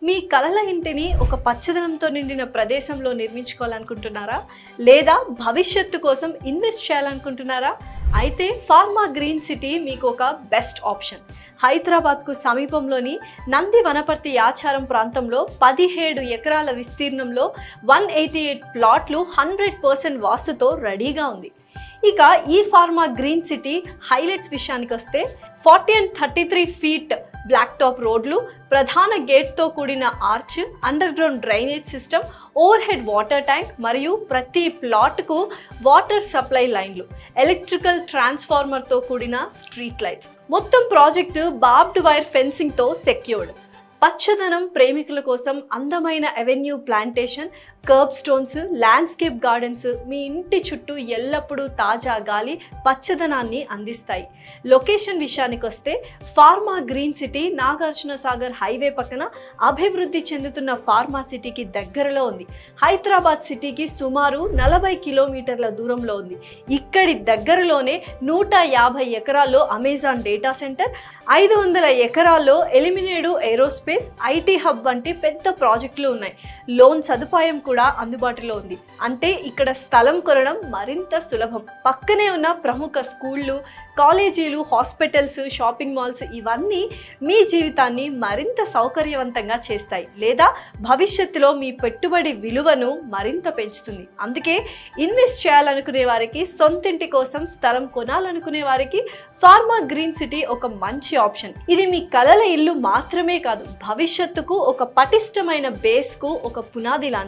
మీ కలల ఇంటిని ఒక పచ్చదనంతో నిండిన ప్రదేశంలో నిర్మించుకోవాలనుకుంటున్నారా? లేదా భవిష్యత్తు కోసం ఇన్వెస్ట్ చేయాలనుకుంటున్నారా? అయితే ఫార్మా గ్రీన్ సిటీ మీకు ఒక బెస్ట్ ఆప్షన్. హైదరాబాద్కు సమీపంలోని నంది వనపర్తి యాచారం ప్రాంతంలో 17 ఎకరాల విస్తీర్ణంలో 188 ప్లాట్లు 100% వాస్తుతో రెడీగా ఉంది. ఇక ఈ ఫార్మా గ్రీన్ సిటీ హైలైట్స్ విషయానికి వస్తే 40 and 33 ఫీట్ బ్లాక్ టాప్ రోడ్లు, ప్రధాన గేట్తో కూడిన arch, underground drainage system, overhead water tank మరియు ప్రతి ప్లాట్కు వాటర్ సప్లై లైన్లు, ఎలక్ట్రికల్ ట్రాన్స్ఫార్మర్తో కూడిన స్ట్రీట్ లైట్స్. మొత్తం ప్రాజెక్టు బార్బ్డ్ వైర్ ఫెన్సింగ్తో సెక్యూర్డ్. పచ్చదనం ప్రేమికుల కోసం అందమైన avenue plantation, curb stones, landscape gardens మీ ఇంటి చుట్టూ ఎల్లప్పుడూ తాజా గాలి, పచ్చదనాన్ని అందిస్తాయి. లొకేషన్ విషయానికి వస్తే pharma green city Nagarjuna Sagar highway పక్కన అభివృద్ధి చెందుతున్న ఫార్మా సిటీకి దగ్గరలో ఉంది. హైదరాబాద్ సిటీకి సుమారు 40 కిలోమీటర్ల దూరంలో ఉంది. ఇక్కడి దగ్గరలోనే 150 ఎకరాల్లో అమెజాన్ డేటా సెంటర్, 500 ఎకరాల్లో ఎలిమినేడు ఏరోస్పేస్, ఐటీ హబ్ వంటి పెద్ద ప్రాజెక్టులు ఉన్నాయి. లోన్ సదుపాయం కూడా అందుబాటులో ఉంది. అంటే ఇక్కడ స్థలం కొనడం మరింత సులభం. పక్కనే ఉన్న ప్రముఖ స్కూళ్ళు, కాలేజీలు, హాస్పిటల్స్, షాపింగ్ మాల్స్ ఇవన్నీ మీ జీవితాన్ని మరింత సౌకర్యవంతంగా చేస్తాయి, లేదా భవిష్యత్తులో మీ పెట్టుబడి విలువను మరింత పెంచుతుంది. అందుకే ఇన్వెస్ట్ చేయాలనుకునే వారికి, సొంతింటి కోసం స్థలం కొనాలనుకునే వారికి ఫార్మా గ్రీన్ సిటీ ఒక మంచి ఆప్షన్. ఇది మీ కలల ఇల్లు మాత్రమే కాదు, భవిష్యత్తుకు ఒక పటిష్టమైన బేస్కు ఒక పునాది లాంటిది.